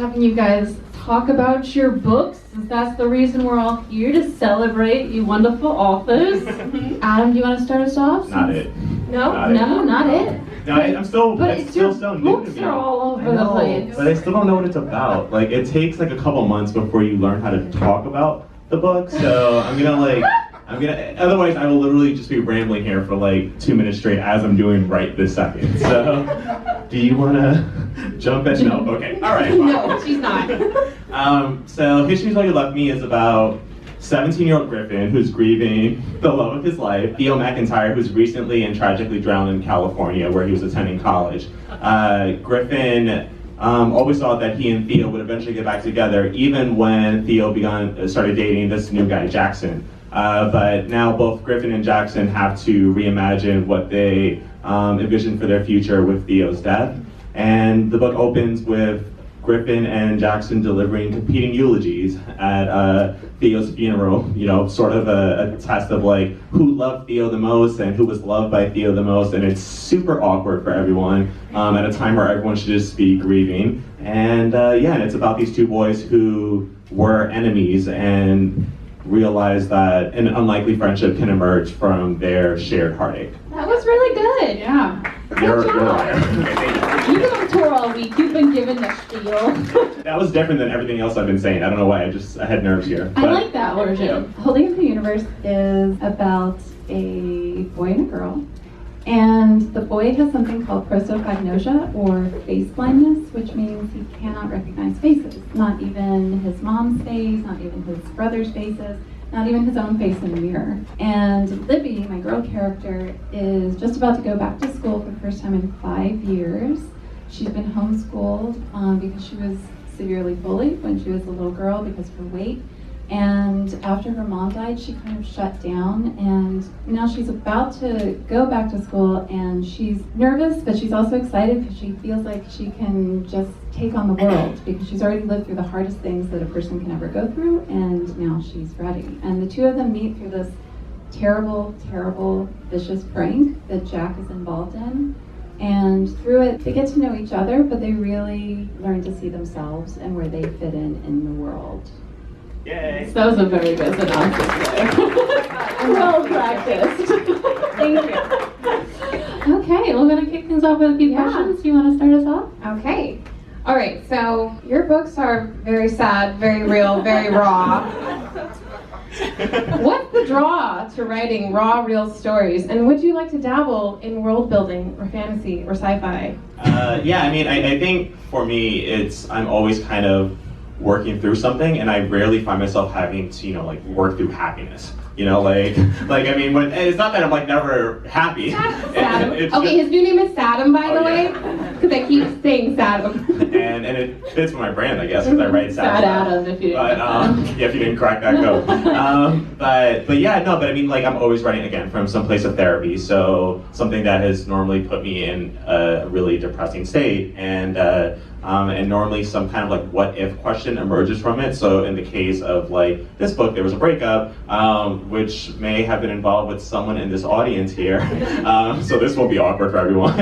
having you guys talk about your books, since that's the reason we're all here, to celebrate you wonderful authors. Adam, do you want to start us off? Not it. No, not it. No, I'm still. But it's still so new to books me. are all over the place. But I still don't know what it's about. Like, it takes like a couple months before you learn how to talk about the book. So otherwise I will literally just be rambling here for like 2 minutes straight, as I'm doing right this second. So, do you want to jump in? No. Okay. All right. No, she's not. So, History's All You Left Me is about 17-year-old Griffin, who's grieving the love of his life, Theo McIntyre, who's recently and tragically drowned in California, where he was attending college. Griffin always thought that he and Theo would eventually get back together, even when Theo started dating this new guy, Jackson. But now both Griffin and Jackson have to reimagine what they envision for their future with Theo's death. And the book opens with Griffin and Jackson delivering competing eulogies at Theo's funeral, you know, sort of a test of like who loved Theo the most and who was loved by Theo the most, and it's super awkward for everyone at a time where everyone should just be grieving. And and it's about these two boys who were enemies and realize that an unlikely friendship can emerge from their shared heartache. That was really good. Yeah. You're a liar. You've been on tour all week. You've been given the spiel. That was different than everything else I've been saying. I don't know why. I had nerves here. I like that version. Holding Up the Universe is about a boy and a girl. And the boy has something called prosopagnosia, or face blindness, which means he cannot recognize faces. Not even his mom's face, not even his brother's faces, not even his own face in the mirror. And Libby, my girl character, is just about to go back to school for the first time in 5 years. She's been homeschooled because she was severely bullied when she was a little girl because of her weight. And after her mom died, she kind of shut down, and now she's about to go back to school, and she's nervous, but she's also excited because she feels like she can just take on the world, because she's already lived through the hardest things that a person can ever go through, and now she's ready. And the two of them meet through this terrible, terrible, vicious prank that Jack is involved in. And through it, they get to know each other, but they really learn to see themselves and where they fit in the world. Yay! That was a very good synopsis there. Well practiced. Thank you. Okay, we're going to kick things off with a few questions. Do you want to start us off? Okay. All right, so your books are very sad, very real, very raw. What's the draw to writing raw, real stories? And would you like to dabble in world building or fantasy or sci-fi? I think for me, I'm always kind of working through something, and I rarely find myself having to, work through happiness. When it's not that I'm never happy. Saddam. Okay, his new name is Saddam, by the way, because I keep saying Saddam. and it fits with my brand, I guess, because I write sad Adam, if you didn't. If you didn't crack that code. I'm always writing again from some place of therapy. So something that has normally put me in a really depressing state, and normally some kind of what if question emerges from it. So in the case of this book, there was a breakup, which may have been involved with someone in this audience here. So this won't be awkward for everyone.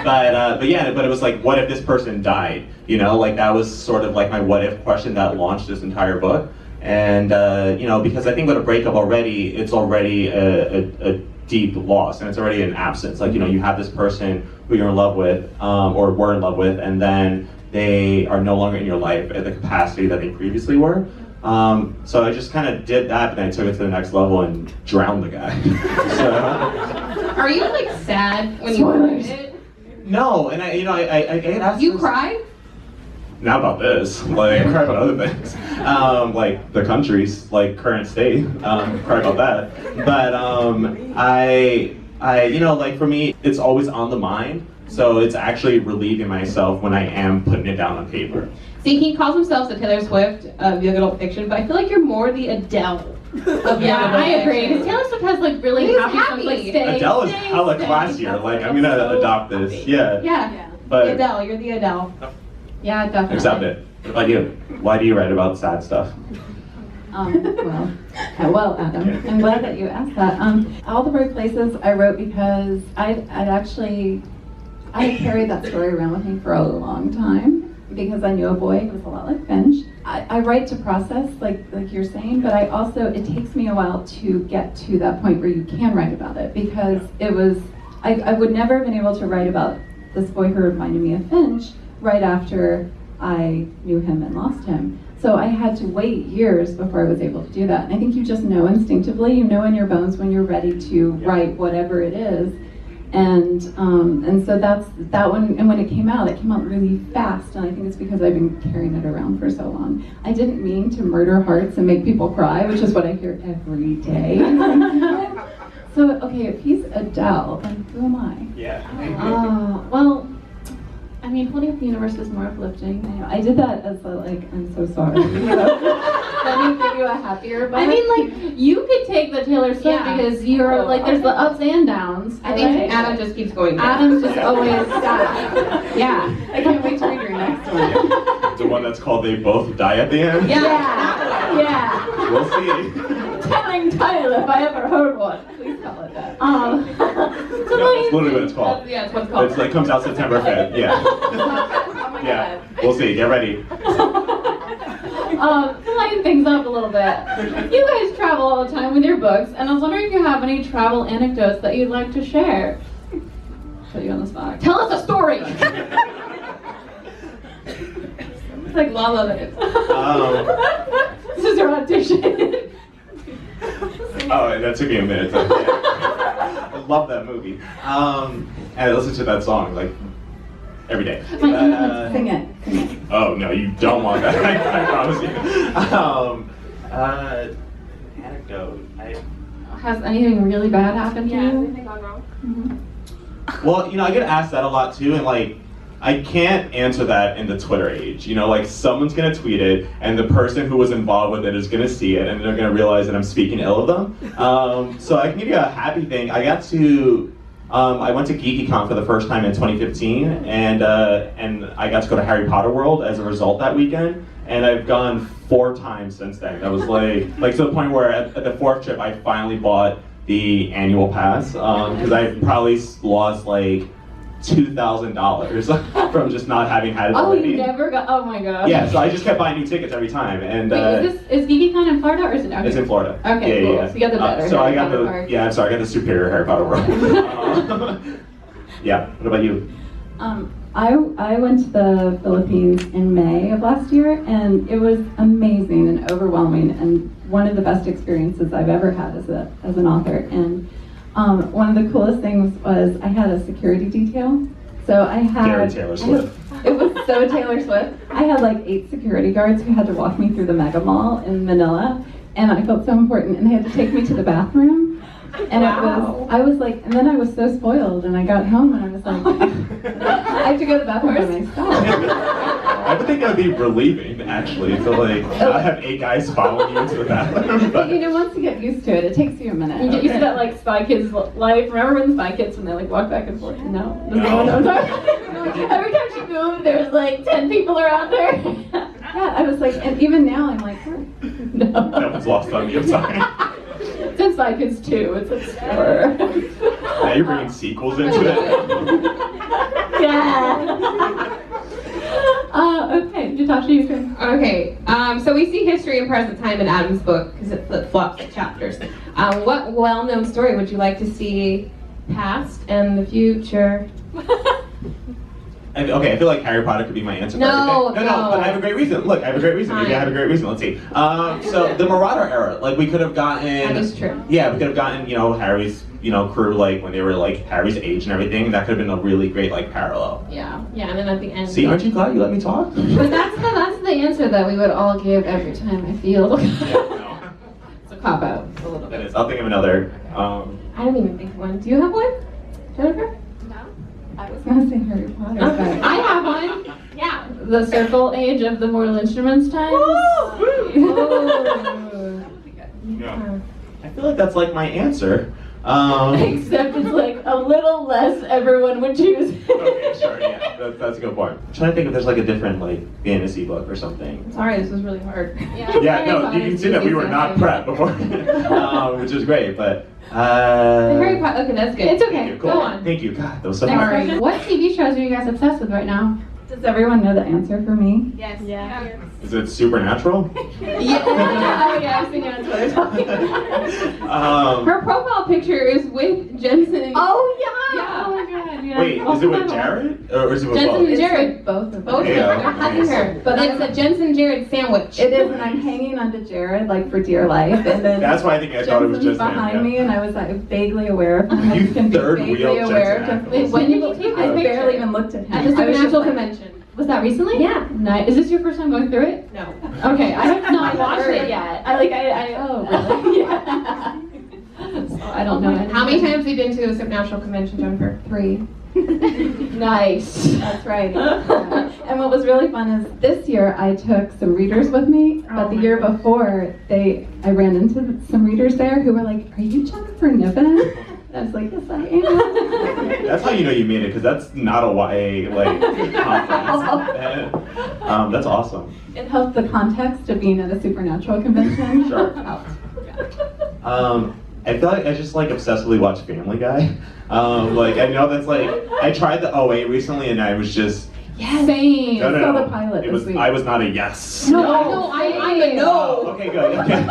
But it was what if this person died? That was sort of my what if question that launched this entire book. And because I think with a breakup already, it's already a deep loss, and it's already an absence. You have this person who you're in love with, or were in love with, and then they are no longer in your life at the capacity that they previously were. So I just kind of did that, but then I took it to the next level and drowned the guy. Are you sad when you write it? No, and I get asked. You cry? Not about this. I cry about other things. The country's current state. Cry about that. But for me, it's always on the mind. So it's actually relieving myself when I am putting it down on paper. See, he calls himself the Taylor Swift of young adult fiction, but I feel like you're more the Adele of young adult fiction. I agree. Because Taylor Swift has really happy songs stay. Adele is hella classier. I'm gonna adopt this. Yeah. Yeah. But the Adele, you're the Adele. Yeah, definitely. Accept it. What about you? Why do you write about sad stuff? Well, Adam, I'm glad that you asked that. All the Right Places I wrote because I carried that story around with me for a long time. because I knew a boy who was a lot like Finch. I write to process, like you're saying, but I also, it takes me a while to get to that point where you can write about it, because it was, I would never have been able to write about this boy who reminded me of Finch right after I knew him and lost him. So I had to wait years before I was able to do that. And I think you just know instinctively, you know in your bones when you're ready to write whatever it is. And so that's that one. And when it came out really fast. And I think it's because I've been carrying it around for so long. I didn't mean to murder hearts and make people cry, which is what I hear every day. So, okay, if he's Adele, then who am I? Yeah. Well, I mean, holding up the universe is more uplifting. I know. I did that as a, I'm so sorry. Let me give you a happier vibe. I mean, like, you could take the Taylor Swift because you're, like, there's the ups and downs. I think Adam just keeps going down. Adam's just always sad. Yeah. I can't wait to read your next one. The one that's called They Both Die at the End? Yeah. We'll see. Telling Tyler if I ever heard one. Please call it that. No, that's literally what it's called. Yeah, it's what's called. It's like comes out September 5th. Yeah. Oh my Yeah. God. We'll see. Get ready. To lighten things up a little bit, you guys travel all the time with your books, and I was wondering if you have any travel anecdotes that you'd like to share. Put you on the spot. Tell us a story. It's like La La Land. This is your audition. Oh, that took me a minute. I love that movie. And I listen to that song like every day. Sing it. Oh no, you don't want that. I promise you. Anecdote. Has anything really bad happened to Yeah, has you? anything gone wrong? Well, I get asked that a lot too, and like, I can't answer that in the Twitter age. Like, someone's gonna tweet it, and the person who was involved with it is gonna see it, and they're gonna realize that I'm speaking ill of them. So I can give you a happy thing. I went to GeekyCon for the first time in 2015, and I got to go to Harry Potter World as a result that weekend, and I've gone 4 times since then. That was like to the point where at the 4th trip, I finally bought the annual pass, because I probably lost like $2,000 from just not having had it Oh, already. you never got. Oh my god. Yeah, so I just kept buying new tickets every time, and Wait, is GeekyCon in Florida or is it out it's here? in Florida. Okay, Yeah, cool. yeah. So you got the better. So I Harry got Potter the part. yeah. I'm sorry, I got the superior Harry Potter world. Yeah. What about you? I went to the Philippines in May of last year, and it was amazing and overwhelming, and one of the best experiences I've ever had as an author. And one of the coolest things was I had a security detail. So I had Very Taylor Swift. It was so Taylor Swift. I had like 8 security guards who had to walk me through the mega mall in Manila, and I felt so important, and they had to take me to the bathroom. And I was like, and then I was so spoiled, and I got home and I was like, I have to go to the bathroom by myself. I would think that would be relieving, actually, to like not have 8 guys following you into the bathroom. But once you get used to it, it takes you a minute. You get used to that like Spy Kids life. Remember when Spy Kids when they like walk back and forth? No. Does anyone know what I'm talking about? Every time she moved, there was like 10 people around her. Yeah, I was like, and even now I'm like, No. That was lost on me. I'm sorry. It's Spy Kids 2. It's obscure. Now you're bringing sequels into it. Yeah. Okay, Natasha, you can. Okay, so we see history and present time in Adam's book because it flip-flops the chapters. What well-known story would you like to see past and the future? Okay, I feel like Harry Potter could be my answer. No, for everything. No, but I have a great reason. Look, I have a great reason. Maybe I have a great reason. Let's see. So the Marauder era, like we could have gotten. That is true. Yeah, we could have gotten Harry's crew like when they were like Harry's age and everything. That could have been a really great like parallel. Yeah. Yeah, and then at the end. See, aren't you glad you let me talk? But that's the answer that we would all give every time I feel. Yeah, no. It's a cop out a little That bit. is. I'll think of another. I don't even think of one. Do you have one, Jennifer? I was gonna say Harry Potter, but I have one. Yeah. The circle age of the Mortal Instruments times. Yeah. I feel like that's like my answer. Except it's like a little less everyone would choose. Okay, sure, yeah, that's a good point. I'm trying to think if there's like a different like fantasy book or something. Sorry, this was really hard. Yeah, no, you can see that we were not prepped before, which is great, but Harry Potter. Okay, that's good. It's thank okay. you, cool. Go on. Thank you, God, that was so Next hard. question. What TV shows are you guys obsessed with right now? Does everyone know the answer for me? Yes. Yeah. Is it supernatural? Yeah. Oh yeah, I've seen you on Twitter talking. Her profile picture is with Jensen. Oh yeah. Yeah. Oh my god. Yeah. Wait, is it with Jared? Or is it with Jensen both? and Jared. It's both of them. Both of Yeah, them. They're hugging her. But But it's a Jensen Jared sandwich. It is, and I'm hanging onto Jared like for dear life, and then That's why I think I thought it was Jensen's just him, behind yeah. me, and I was like vaguely aware of him. You I can be third vaguely wheeled aware Jensen. of Wait, when did you take I this picture? barely even looked at him. At the I was just Supernatural like, Convention. Was that recently? Yeah. Nice. Is this your first time going through it? No. Okay, I have not watched it yet. Oh really? Yeah. So I don't know. How many times have you been to the Supernatural Convention, Jennifer? 3. Nice. That's right. Yeah. And what was really fun is this year I took some readers with me, but the year before I ran into some readers there who were like, "Are you Jennifer Niven?" I was like, "Yes, I am." That's how you know you made it, because that's not a YA like conference. That's awesome. It helped the context of being at a supernatural convention. Sure. Helped. I feel like I just like obsessively watch Family Guy. Like I know that's like I tried the OA recently and I was just Yes. Same. no. saw the pilot It this was week. I was not a yes. No, I'm a Oh, no. okay, good. Okay.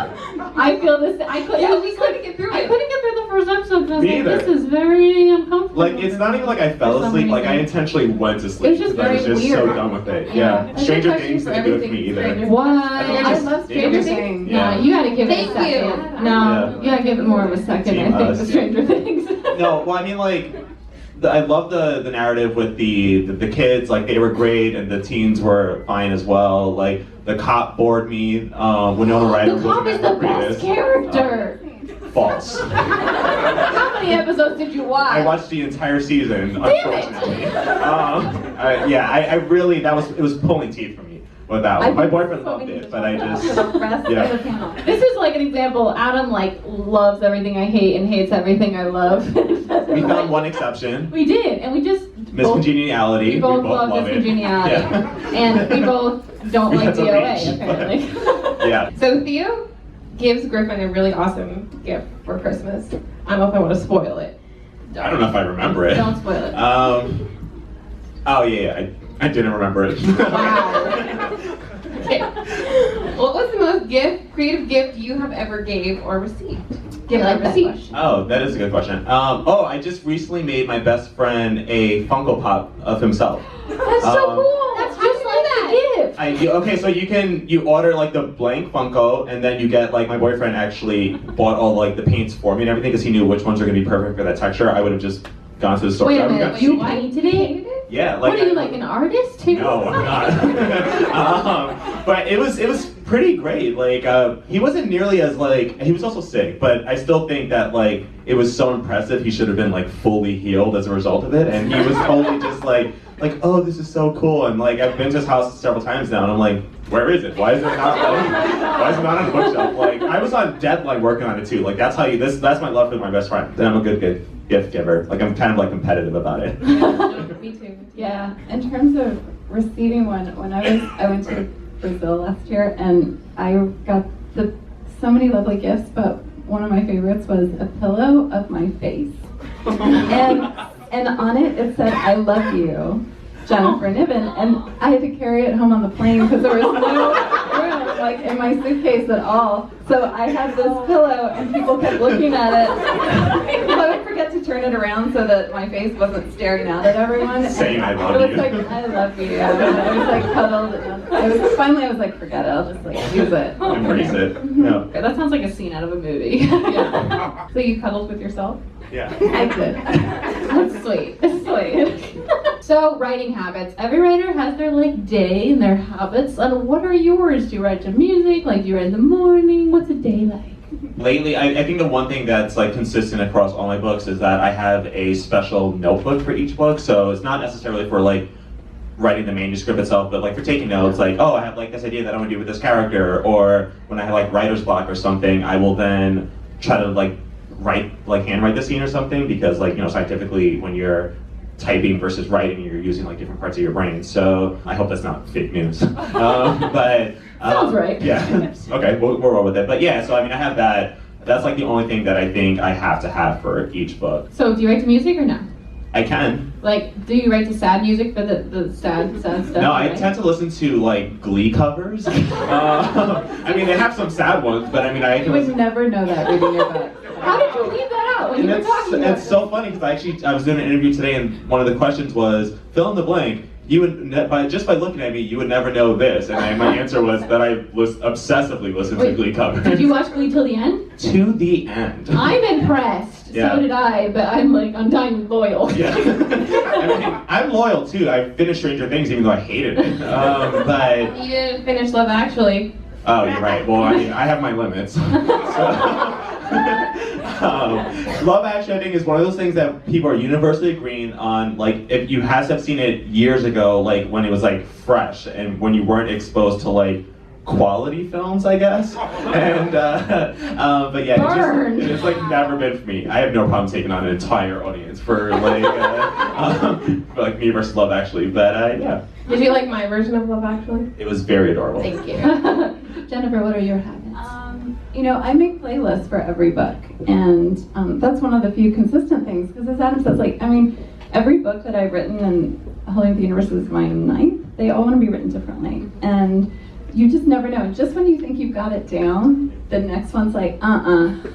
I feel this. I couldn't. Yeah, we couldn't get through I it. couldn't get through the first episode because I was Me like, either. this is very uncomfortable. Like it's not even like I fell For some asleep. Like I reason. intentionally went to sleep. It was just 'cause I was very just so weird. done with it. Yeah. Yeah. Stranger Things didn't do it for me either. What? I love Stranger Stranger Things. Things. Yeah. No, you gotta give it a Thank you. second. No, you gotta give it more of a second. Team I think us. the Stranger Things. No, well I mean like I love the narrative with the kids, like they were great and the teens were fine as well. Like the cop bored me. Winona Ryder The cop is the best character. False. How many episodes did you watch? I watched the entire season, it. unfortunately. I really it was pulling teeth for me with that one. My boyfriend loved it, but I just For the rest yeah. of the panel. This is like an example. Adam like loves everything I hate and hates everything I love. we found one exception. We did, and we just Miss both- Congeniality. We both love love Miss it. Congeniality, Yeah. and we both don't like That's a DOA reach, but- apparently. Yeah. So Theo gives Griffin a really awesome gift for Christmas. I don't know if I want to spoil it. I don't know if I remember it. Don't spoil it. Oh yeah, I didn't remember it. Wow. Okay. What was the most creative gift you have ever gave or received? Give I like or that receive. question. Oh, that is a good question. I just recently made my best friend a Funko Pop of himself. That's so Um, cool. That's just like the gift. Okay, so you order like the blank Funko, and then you get like my boyfriend actually bought all like the paints for me and everything because he knew which ones are gonna be perfect for that texture. I would have just gone to the store. Wait I a would've minute. got You cheap. painted it? Yeah, like What are you like an artist too? No, I'm not. But it was pretty great. Like he wasn't nearly as like he was also sick, but I still think that like it was so impressive. He should have been like fully healed as a result of it, and he was only just like oh, this is so cool. And like I've been to his house several times now, and I'm like, where is it? Why is it not? Why is it not on the bookshelf? Like I was on deadline working on it too. Like that's how you. That's my love for my best friend. And I'm a good gift giver. Like I'm kind of like competitive about it. Me too. Yeah, in terms of receiving one, when I went to Brazil last year and I got so many lovely gifts, but one of my favorites was a pillow of my face. And on it said, "I love you, Jennifer Niven," and I had to carry it home on the plane because there was no room like in my suitcase at all. So I had this pillow and people kept looking at it. I would forget to turn it around so that my face wasn't staring out at everyone. Saying I love It was you. like, "I love you." I was like cuddled. And I was like, forget it. I'll just like use it. Embrace it. Yeah. Okay, that sounds like a scene out of a movie. Yeah, So you cuddled with yourself? Yeah. I did. That's sweet. That's sweet. So, writing habits. Every writer has their like day and their habits. And what are yours? Do you write to music? Like, do you write in the morning? What's a day like? Lately, I think the one thing that's like consistent across all my books is that I have a special notebook for each book. So it's not necessarily for like writing the manuscript itself, but like for taking notes, like, oh, I have like this idea that I want to do with this character, or when I have like writer's block or something, I will then try to like handwrite the scene or something, because like, scientifically when you're typing versus writing, you're using like different parts of your brain. So I hope that's not fake news. But Sounds right. Yeah. Okay, we'll roll with it. But yeah, so I mean, I have that. That's like the only thing that I think I have to have for each book. So, do you write to music or no? I can. Like, do you write to sad music for the sad stuff? No, I right? tend to listen to like Glee covers. I mean, they have some sad ones, but I mean, I You can would listen. never know that reading your book. How did you leave that out when And you were talking about it's so funny because I was doing an interview today, and one of the questions was fill in the blank. You would just by looking at me, you would never know this, and my answer was that I obsessively listened to Wait, Glee covers. Did you watch Glee till the end? To the end. I'm impressed. Yeah. So did I, but I'm like, I'm dying loyal. Yeah. I mean, I'm loyal too. I finished Stranger Things even though I hated it. But You didn't finish Love Actually. oh, you're right. Well, I mean, I have my limits. Love Actually, I think, is one of those things that people are universally agreeing on. Like, if you have seen it years ago, like when it was like fresh and when you weren't exposed to like quality films, I guess. And but yeah, it's just like never been for me. I have no problem taking on an entire audience for like me versus Love Actually. But yeah, Did you like my version of Love Actually? it was very adorable. Thank you. Jennifer, what are your habits? You know, I make playlists for every book, and that's one of the few consistent things, because as Adam says, like, I mean, every book that I've written, and Holding Up the Universe is my ninth, they all want to be written differently, and you just never know. Just when you think you've got it down, the next one's like,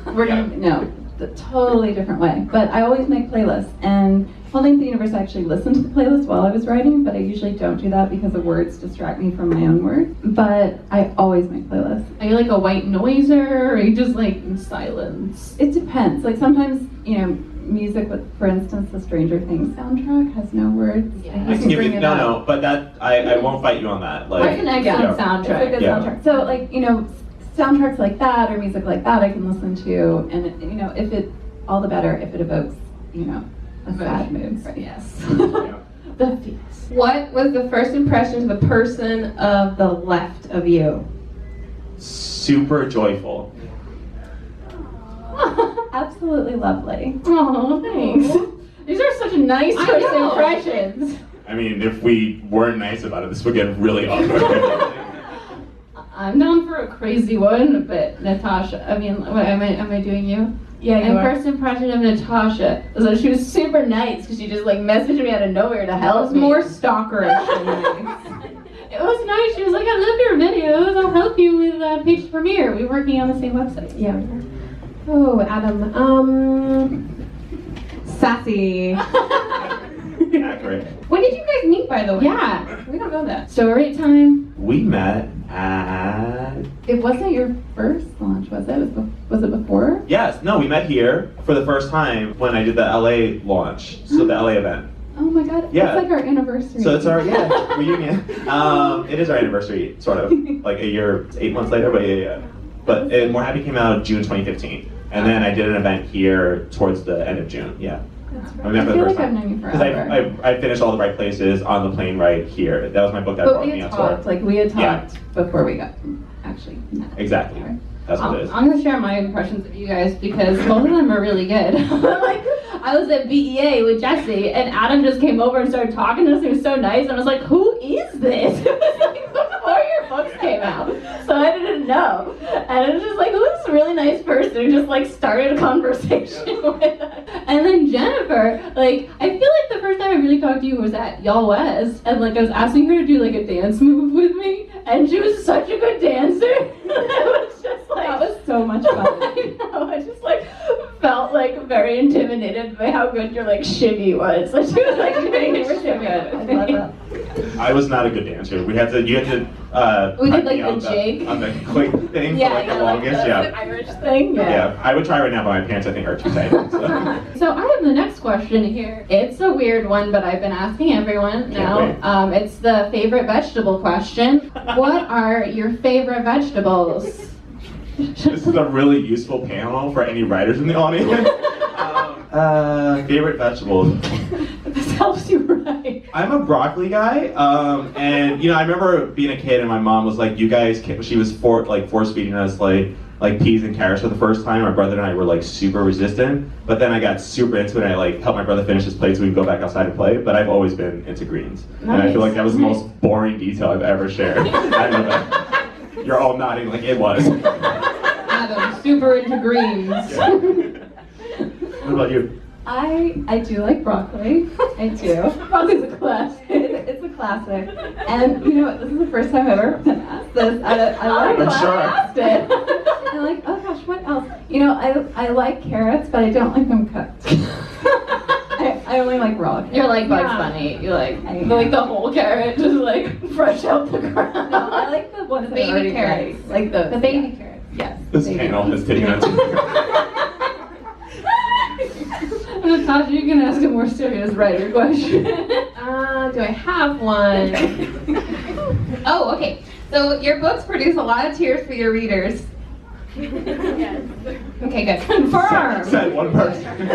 we're gonna, no, a totally different way. But I always make playlists, and Holding Up the Universe, I actually listened to the playlist while I was writing, but I usually don't do that because the words distract me from my own words. But I always make playlists. Are you like a white noiser, or are you just like in silence? It depends. Like sometimes, you know, music with, for instance, the Stranger Things soundtrack has no words. Yeah. And I you can give bring you it no, up. but that I won't fight you on that. Like, That's an excellent It's a soundtrack. good Yeah. soundtrack. So like, you know, soundtracks like that or music like that I can listen to, and it, you know, if it, all the better if it evokes, you know, a sad mood. Right? Yes. Yeah. The feels. What was the first impression to the person of the left of you? Super joyful. Absolutely lovely. Oh, thanks. These are such nice I first know. impressions. I mean, if we weren't nice about it, this would get really awkward. I'm down for a crazy one, but Natasha, I mean, what, am I doing you? Yeah, you My are. first impression of Natasha was that she was super nice because she just like messaged me out of nowhere to That help was me. more stalkerish than nice. It was nice. She was like, I love your videos. I'll help you with Page Premiere. We were working on the same website. Yeah. Oh, Adam. Sassy. Accurate. When did you guys meet, by the way? Yeah. We don't know that. Story time. We met at... It wasn't your first launch, was it? Was it before? Yes, no, we met here for the first time when I did the LA launch, so the LA event. Oh my god. Yeah. It's like our anniversary. So it's our, reunion. It is our anniversary, sort of. Like a year, 8 months later, but yeah. But More Happy came out June 2015. And then I did an event here towards the end of June, yeah. That's I right. remember I the feel first like I've time. known you Because forever. I finished All the Right Places on the plane ride here. That was my book that But brought we me had on tour. talked, like we had Yeah. talked before we got actually met. Exactly. Right. That's what it is. I'm gonna share my impressions of you guys because both of them are really good. Like, I was at BEA with Jesse, and Adam just came over and started talking to us. He was so nice, and I was like, "Who is this?" It was like before your books came out, so I didn't know. And it was just like, "Who's this really nice person who just like started a conversation with us?" And then Jennifer, like, I feel like the first time I really talked to you was at Y'all West, and like I was asking her to do like a dance move with me, and she was such a good dancer. It was just like, That was so much fun. I know, I just like felt like very intimidated by how good your like shimmy was. Like she was like doing You a were so shimmy. good. I love that. I was not a good dancer. You had to We did, put like, me a on jig. on the quick thing Yeah, for like yeah, the like longest, the yeah. Irish thing. Yeah, I would try right now, but my pants I think are too tight. So. So I have the next question here. It's a weird one, but I've been asking everyone now. It's the favorite vegetable question. What are your favorite vegetables? This is a really useful panel for any writers in the audience. Favorite vegetables. This helps you write. I'm a broccoli guy, and you know I remember being a kid and my mom was like, "You guys," she was force feeding us like peas and carrots for the first time. My brother and I were like super resistant, but then I got super into it. And I like helped my brother finish his plate so we could go back outside and play. But I've always been into greens, and I feel like that was the most boring detail I've ever shared. I know that. You're all nodding like it was. Adam, super into greens. Yeah. What about you? I do like broccoli. I do. Broccoli's a classic. It's a classic. And you know what? This is the first time I've ever been asked this. I like I'm it. sure. I asked it. I'm like, oh gosh, what else? You know, I like carrots, but I don't like them cooked. I only like raw carrots. You're like Bugs Bunny. You like the whole carrot, just like fresh out the ground. No, I like the ones that baby are already carrots. ripe. Like those. The baby carrots. Yes. This baby panel has taken on Natasha, you can ask a more serious writer question. Do I have one? Oh, okay. So your books produce a lot of tears for your readers. Yes. Okay, good. Confirm. Said one person.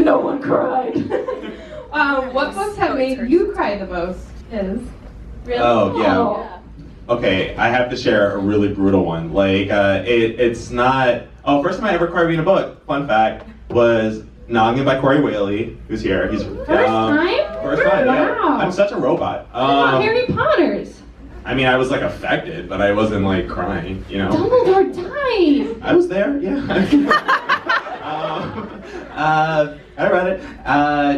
No one cried. What books have made you cry the most? is. Really? Oh, yeah. Okay, I have to share a really brutal one. Like, it's not. Oh, first time I ever cried reading a book, fun fact, was Noggin by Corey Whaley, who's here. He's First time? First time, yeah. Wow. I'm such a robot. Harry Potter's. I mean, I was like affected, but I wasn't like crying, you know. Dumbledore died. I was there, yeah. I read it.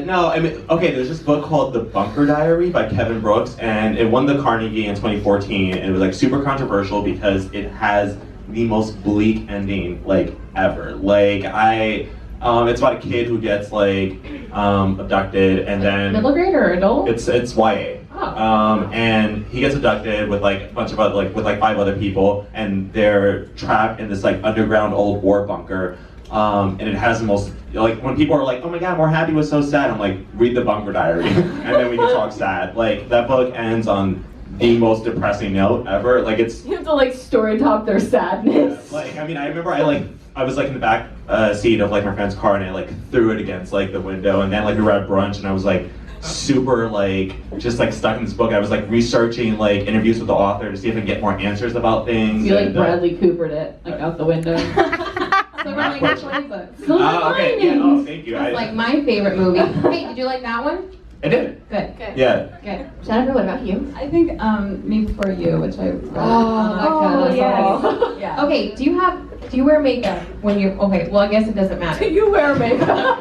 No, I mean, okay, there's this book called The Bunker Diary by Kevin Brooks, and it won the Carnegie in 2014, and it was like super controversial because it has the most bleak ending, like, ever. Like, it's about a kid who gets, like, abducted, and then... Middle grade or adult? It's YA. Oh. And he gets abducted with like a bunch of other, with 5 other people, and they're trapped in this like underground old war bunker. And it has the most, like, when people are like, oh my god, More Happy was so sad, I'm like, read The Bunker Diary, and then we can talk sad. Like, that book ends on the most depressing note ever. Like, it's... You have to like story top their sadness. Like, I mean, I remember I was like in the back seat of like my friend's car, and I like threw it against like the window, and then like we were at brunch, and I was like super like just like stuck in this book. I was like researching like interviews with the author to see if I can get more answers about things. You like Bradley Coopered it like out the window. Silver Linings Playbook. Okay, yeah, oh, thank you. That's like my favorite movie. Hey, did you like that one? I did. Good. Yeah. Good. Jennifer, what about you? I think Me Before You, which I read. Oh, yes. Yeah. Okay, do you wear makeup when you, okay, well I guess it doesn't matter. You wear makeup.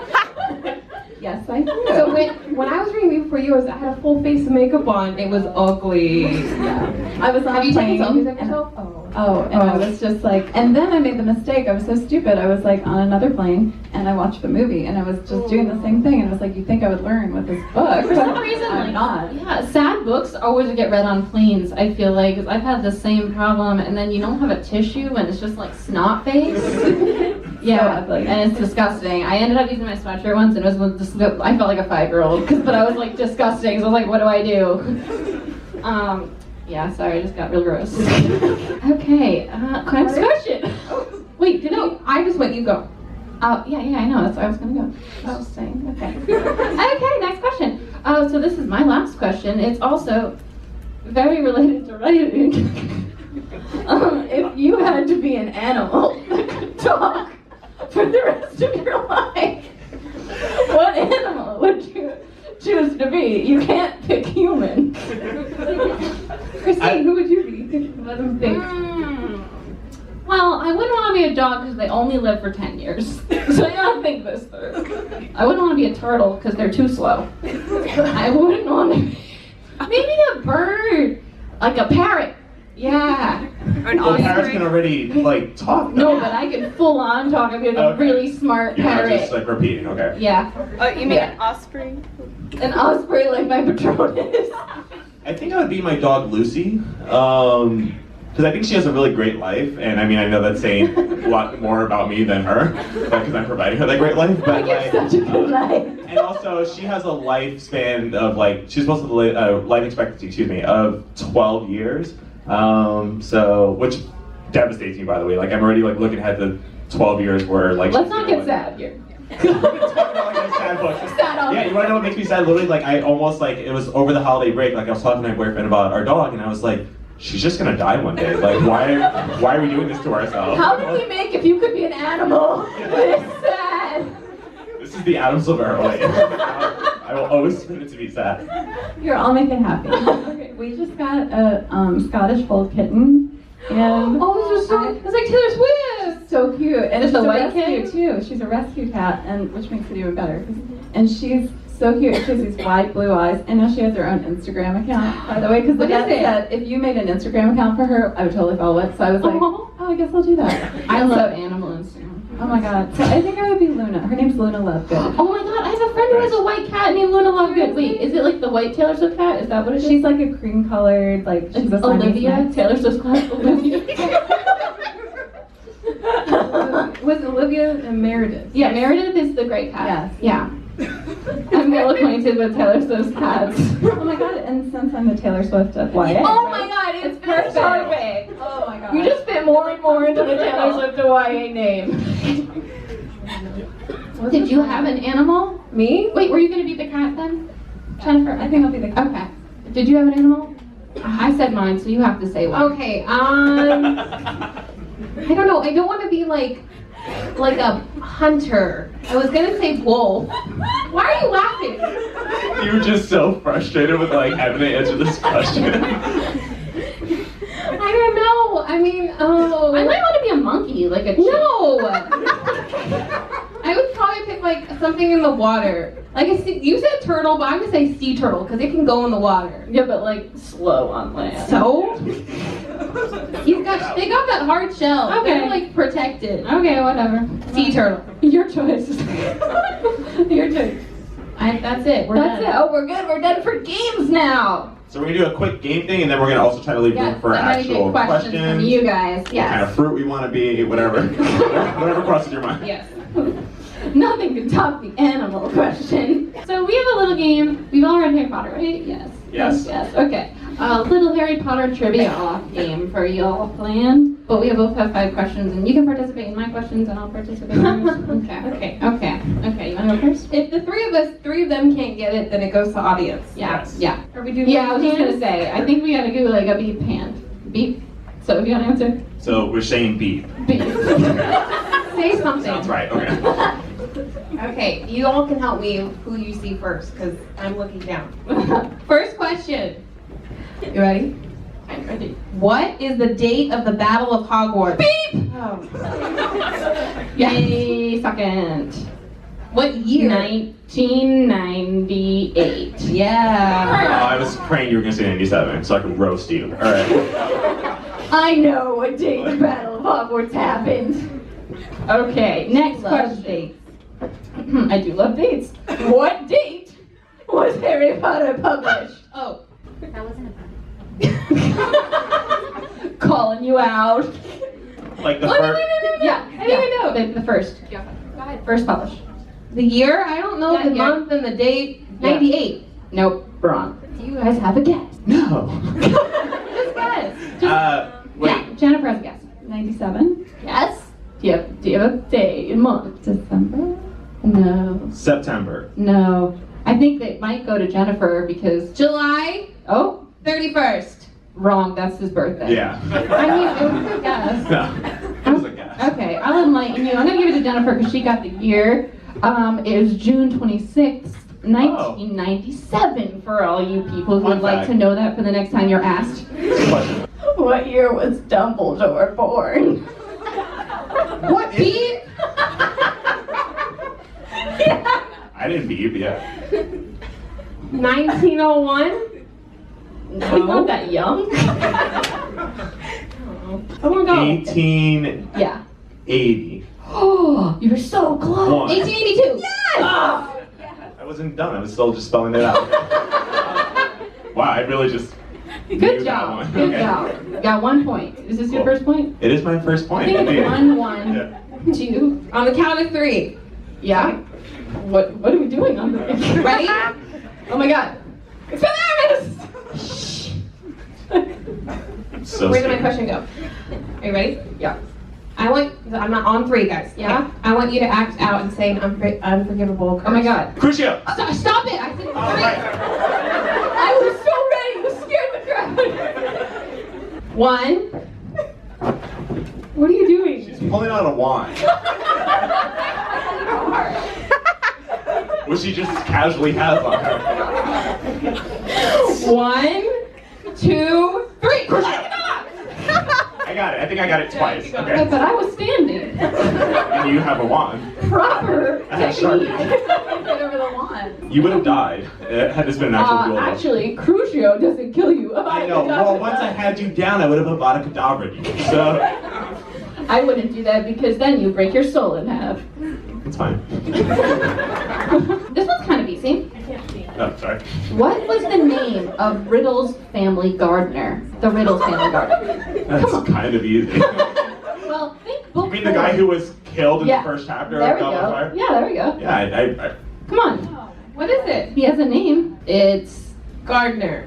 Yes, I do. So when I was reading Me Before You, I had a full face of makeup on. It was ugly. Yeah. I was on Have a you plane. taken selfies of and- yourself? and I was just like, and then I made the mistake. I was so stupid. I was like on another plane, and I watched the movie, and I was just doing the same thing. And I was like, you think I would learn with this book? For some reason, I'm like, not. Yeah, sad books always get read on planes. I feel like, 'cause I've had the same problem, and then you don't have a tissue, and it's just like snot face. Yeah, ugly. and it's disgusting. I ended up using my sweatshirt once, and it was just, I felt like a 5-year-old, but I was like disgusting. So I was like, what do I do? Yeah, sorry, I just got real gross. Okay, next question. Oh, wait, I just went, you go. Yeah, I know, that's where I was gonna go. I was saying, okay. Okay, next question. So this is my last question. It's also very related to writing. If you had to be an animal that could talk for the rest of your life, what animal would you choose to be? You can't pick human. Christine, who would you be? Let them think. Well, I wouldn't want to be a dog because they only live for 10 years. So I gotta think this through. I wouldn't want to be a turtle because they're too slow. I wouldn't want to be... Maybe a bird. Like a parrot. Yeah. Well, parrots can already like talk. No, but I can full on talk. I'd be like a really smart You're not parrot. just like repeating, okay. Yeah. Oh, you mean an osprey? An osprey like my Patronus. I think I would be my dog Lucy, because I think she has a really great life, and I mean I know that's saying a lot more about me than her, because I'm providing her that great life. But You're such a good life. and also she has a lifespan of like she's supposed to live life expectancy, excuse me, of 12 years. So which devastates me, by the way. Like I'm already like looking ahead to 12 years where like. Let's not get sad here. Yeah, you wanna know what makes me sad? Literally, like I almost like it was over the holiday break. Like I was talking to my boyfriend about our dog, and I was like, she's just gonna die one day. Like why are we doing this to ourselves? How did we make If You Could Be an Animal? It's sad. This is the Adam Silvera way. I will always spin it to be sad. Here, I'll make it happy. Okay, we just got a Scottish fold kitten, and Oh, those are so, it's like Taylor Swift. is so cute, and Is she's the a white rescue kid? too. She's a rescue cat, and which makes it even better. And she's so cute. She has these wide blue eyes, and now she has her own Instagram account, by the way. Because the What is vet it? said if you made an Instagram account for her, I would totally follow it. So I was like, Oh. oh, I guess I'll do that. I And love so, animal Instagram. oh my god. So I think I would be Luna. Her name's Luna Lovegood. Oh my god, I have a friend who has a white cat named Luna Lovegood. Wait, is it like the white Taylor Swift cat? Is that what it is? She's like a cream colored, like she's a Siamese Olivia, mix. Taylor Swift's cat. Olivia. Was Olivia and Meredith? Yeah, Meredith is the great cat. Yes. Yeah. I'm well acquainted with Taylor Swift's cats. Oh my god, and since I'm the Taylor Swift of YA. Oh my god, it's perfect. Oh my god. You just fit more and more into the Taylor Swift of YA name. Did you have an animal? Me? Wait, were you gonna be the cat then? Jennifer? I think I'll be the cat. Okay. Did you have an animal? I said mine, so you have to say one. Okay, I don't know. I don't want to be like a hunter. I was gonna say wolf. Why are you laughing? You were just so frustrated with like having to answer this question. I don't know. I mean, oh. I might want to be a monkey, like a chick. No. I would probably pick like something in the water. Like you said turtle, but I'm gonna say sea turtle because it can go in the water. Yeah, but like slow on land. So they got that hard shell. Okay. They're like protected. Okay, whatever. Sea turtle. Your choice. Your choice. That's it. We're That's done. it. Oh, we're good. We're done for games now. So we're gonna do a quick game thing, and then we're gonna also try to leave room for I'm gonna actual get questions from you guys. What kind Yes. of fruit we want to be, whatever, whatever crosses your mind. Yes. Nothing can top the animal question. So we have a little game. We've all read Harry Potter, right? Yes. Yes. Yes. Okay. A little Harry Potter trivia off game for y'all planned. But we both have 5 questions, and you can participate in my questions, and I'll participate in yours. Okay. Okay. You want to go first? If the three of them can't get it, then it goes to audience. Yeah. Yes. Yeah. Are we doing? Yeah. I was just gonna say. I think we gotta do like a beep hand. Beep. So if you want to answer, So we're saying beep. beep. Say something. Sounds right. Okay. Okay, you all can help me who you see first, because I'm looking down. First question. You ready? I'm ready. What is the date of the Battle of Hogwarts? Beep. Oh. Yay! Second. What year? 1998. Yeah. I was praying you were gonna say 97, so I could roast you. All right. I know what date the Battle of Hogwarts happened. Okay, next Love question. I do love dates. What date was Harry Potter published? Oh. That wasn't a Calling you out. Like the Oh, first. Yeah, I didn't even know. The first. Go ahead. First published. The year? I don't know Yeah, the yeah. month and the date. Yeah. 98. Nope, wrong. Do you guys have a guess? No. Just guess. Wait. Yeah, Jennifer has a guess. 97? Yes? Do you have a day and month? December? No. September. No. I think that might go to Jennifer because. July Oh, 31st. wrong. That's his birthday. Yeah. I mean, it was a guess. No. It was a guess. Okay, I'll enlighten you. I'm gonna give it to Jennifer because she got the year. It was June 26th, 1997. For all you people who Fun would like fact. to know that for the next time you're asked. Question. What year was Dumbledore born? What? Beep. I didn't beep. Yeah. 1901. No, he's not that young. Someone go. 1880. Yeah. Oh, you're so close. 1882. Oh. I wasn't done. I was still just spelling it out. Wow, I really just. Good knew that job. one. Good Okay. job. Got 1 point. Is this your Cool. first point? It is my first I point. think it's indeed. 1-1. Yeah. 2. On the count of 3. Yeah. What are we doing on this? Ready? Oh my god. Experiments! So Where did my sweet. question go? Are you ready? Yeah. I'm not on 3, guys. Yeah. I want you to act out and say an unforgivable curse. Oh my god. Crucio. Stop it! I said 3. All right. I was so ready. You scared the crowd. 1. What are you doing? She's pulling out a wand. Which she just casually has on her. 1, 2, 3. I I got it. I think I got it twice. But Okay. I was standing. And you have a wand. Proper I have technique. Get over the wand. You would have died had this been an actual duel. Actually, Crucio doesn't kill you. I know. Well, once I had you down, I would have Avada Kedavra you. So I wouldn't do that because then you break your soul in half. it's fine. This one's kind of easy. Oh, sorry. What was the name of Riddle's family gardener? The Riddle's family gardener. That's kind of easy. Well, think book You mean the guy who was killed in Yeah. the first chapter There of we Goblet of go. Fire? Yeah, there we go. Yeah, Come on. What is it? He has a name. It's. Gardner.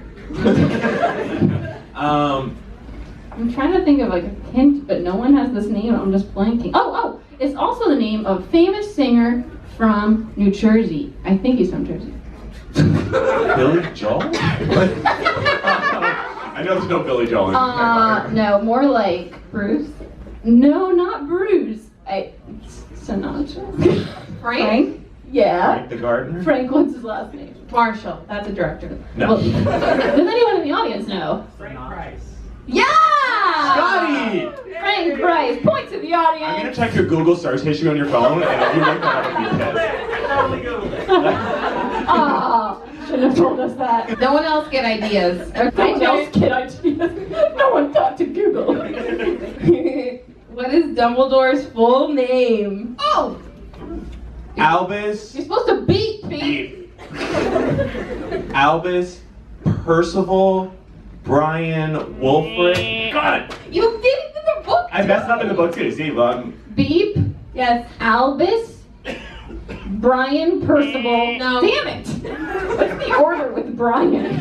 I'm trying to think of like a hint, but no one has this name. I'm just blanking. Oh! It's also the name of famous singer from New Jersey. I think he's from Jersey. Billy Joel? I know there's no Billy Joel in Harry Potter. No, more like Bruce? no, not Bruce. Sinatra. Frank? Yeah. Frank the Gardener? Frank, what's his last name? Marshall. That's a director. No. Well, does anyone in the audience know? Yeah! Scotty! Frank Price. Point to the I'm gonna audience. check your Google search history on your phone, and if you look that up, I'll be pissed. Aw, shouldn't have told us that. No one else get ideas. No one else get ideas. No one thought to Google. What is Dumbledore's full name? Oh! Albus. You're supposed to beat me. Albus Percival Brian Wolfric. God, You did it in the book. I messed up in the book too. See, look. Beep. Yes. Albus. Brian Percival. No. Damn it! What's the order with Brian?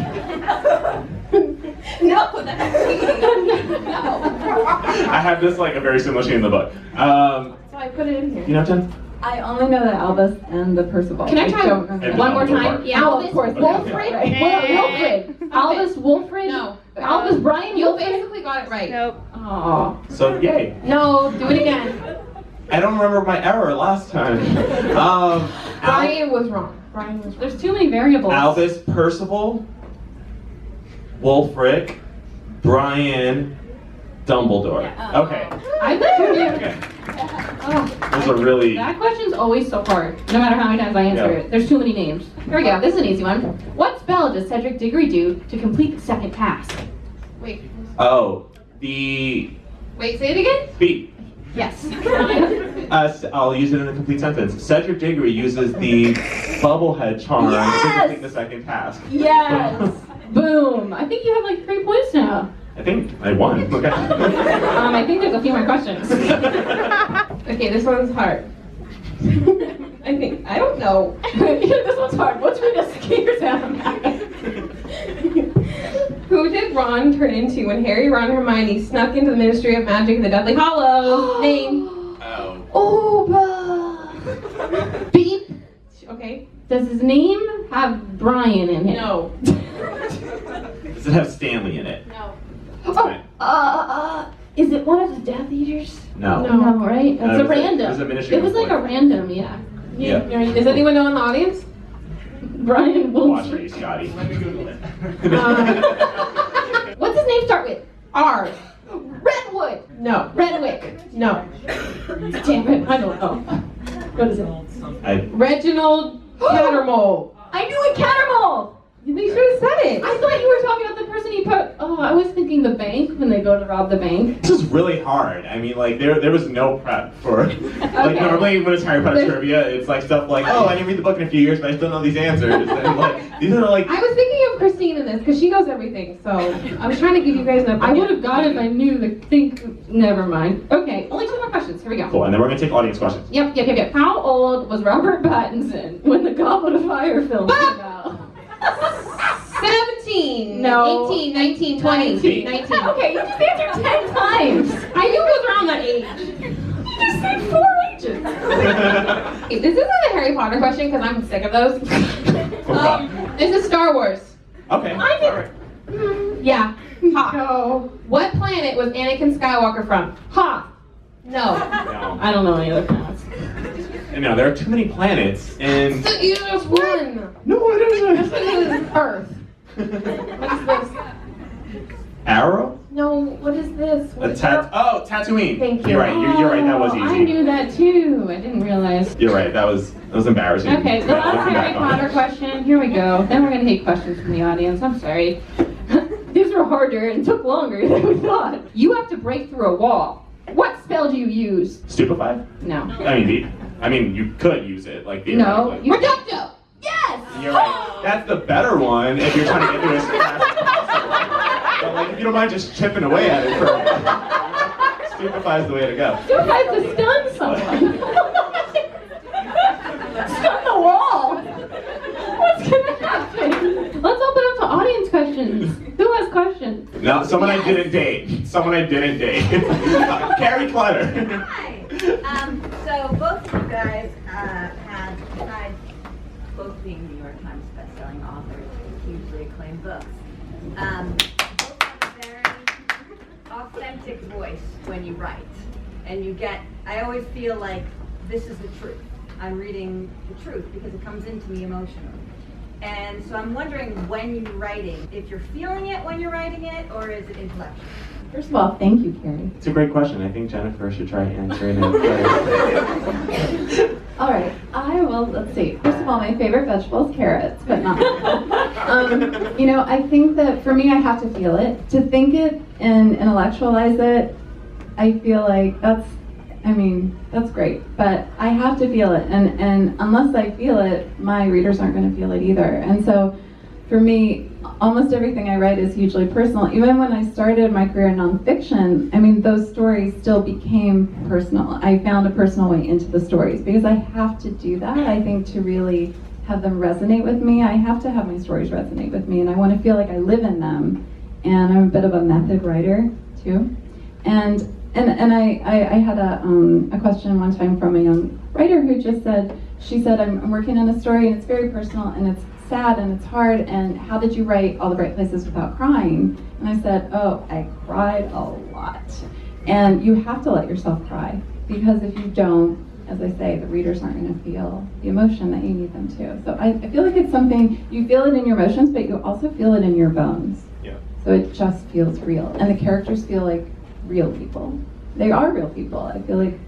No, that's No. I have this like a very similar scene in the book. So I put it in here. You know, Jen? I only know the Albus and the Percival. Can I try don't know the And One more Dumbledore time. part. Yeah, Albus of course. Wolfrid. Wilfrid. Albus Wolfrid. No. Albus Brian You Wolfrid. basically got it right. Nope. Oh. So yay. No, do it again. I don't remember my error last time. Brian was wrong. Brian was wrong. There's too many variables. Albus Percival, Wolfric, Brian, Dumbledore. Okay. I bet you. Okay. Oh, Those are really. that question's always so hard, no matter how many times I answer Yeah. it. There's too many names. Here we go. This is an easy one. What spell does Cedric Diggory do to complete the second task? Wait. Oh, the Wait, say it again? beat. Yes. I'll use it in a complete sentence. Cedric Diggory uses the bubblehead charm Yes! to complete the second task. Yes. Boom. I think you have like 3 points now. I think I won. Okay. I think there's a few more questions. Okay, this one's hard. I don't know. This one's hard. What's Rita Skeeter's out? Who did Ron turn into when Harry, Ron, and Hermione snuck into the Ministry of Magic in the Deathly Hallows? Name. Oh. Oba. Beep. Okay. Does his name have Brian in it? No. Does it have Stanley in it? No. Oh, is it one of the Death Eaters? No. No, right? That's it a was random. it was a Ministry It was like a employee. random, yeah. Yeah. Does anyone know in the audience? Brian Watch Wilson. me, Scotty. What's his name start with? R. Redwood. No. Redwick. No. Damn it, I don't know. What is it? Reginald Cattermole. I knew it, Cattermole! You should have said it. I thought you were talking about the person he put. Oh, I was thinking the bank when they go to rob the bank. This is really hard. I mean, like, there was no prep for. Like, Okay. normally when it's Harry Potter There's- trivia, it's like stuff like, oh, I didn't read the book in a few years, but I still know these answers. And like, these are like. I was thinking of Christine in this because she knows everything. So I was trying to give you guys an. I would have got it if I knew the think. Never mind. Okay, only 2 more questions. Here we go. Cool, and then we're gonna take audience questions. Yep. How old was Robert Pattinson when the Goblet of Fire film came out? 17. No. 18, 19, 20. 19. Okay, you just answered 10 times. I knew it was around that age. You just said 4 ages. Hey, this isn't a Harry Potter question because I'm sick of those. This is Star Wars. Okay. I did- Alright. Yeah. Ha. No. What planet was Anakin Skywalker from? Ha. No. No. I don't know any other planets. And now there are too many planets, and So you just won. no, it isn't. This is Earth. What is this? Arrow? No, what is this? What is Tatooine. Thank you. You're right. You're right. That was Oh, easy. I knew that too. I didn't realize. You're right. That was embarrassing. Okay, the Yeah, last looking Harry back on it. Potter question. Here we go. Then we're gonna take questions from the audience. I'm sorry. These were harder and took longer than we thought. You have to break through a wall. What spell do you use? Stupefy? No. I mean, you could use it like No. theoretically. Reducto. Yes. You're right. That's the better one if you're trying to get through as fast as possible. But like, if you don't mind just chipping away at it for a bit, Stupefy is the way to go. You have to stun someone. Stun the wall. What's gonna happen? Let's open up to audience questions. Who has questions? No, someone I didn't date. Carrie Clutter. Hi. So both of you guys have, besides both being New York Times bestselling authors, hugely acclaimed books, both have a very authentic voice when you write. And I always feel like this is the truth. I'm reading the truth because it comes into me emotionally. And so I'm wondering when you're writing, if you're feeling it when you're writing it, or is it intellectual? First of all, thank you, Carrie. It's a great question. I think Jennifer should try answering it first. All right, let's see. First of all, my favorite vegetable is carrots, but not I think that for me, I have to feel it. To think it and intellectualize it, I feel like that's great. But I have to feel it, and unless I feel it, my readers aren't going to feel it either. And so, for me, almost everything I write is hugely personal. Even when I started my career in nonfiction, those stories still became personal. I found a personal way into the stories because I have to do that. I think to really have them resonate with me, I have to have my stories resonate with me, and I want to feel like I live in them. And I'm a bit of a method writer too. And I had a question one time from a young writer who just said, I'm working on a story and it's very personal and it's sad and it's hard, and how did you write All the Bright Places without crying? And I said, I cried a lot. And you have to let yourself cry, because if you don't, as I say, the readers aren't going to feel the emotion that you need them to. So I feel like it's something, you feel it in your emotions, but you also feel it in your bones. Yeah. So it just feels real. And the characters feel like real people. They are real people. I feel like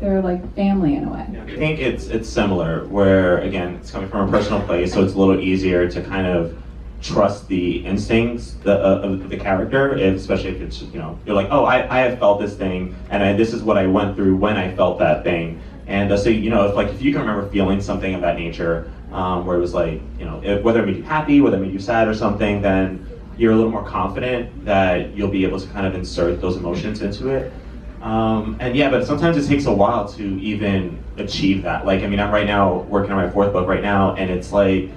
they're like family in a way. I think it's similar, where again, it's coming from a personal place, so it's a little easier to kind of trust the instincts of the character, especially if it's, you're like, I have felt this thing, and this is what I went through when I felt that thing. And so, if you can remember feeling something of that nature, where it was like, whether it made you happy, whether it made you sad or something, then you're a little more confident that you'll be able to kind of insert those emotions into it. But sometimes it takes a while to even achieve that. I'm right now working on my 4th book right now, and it's like,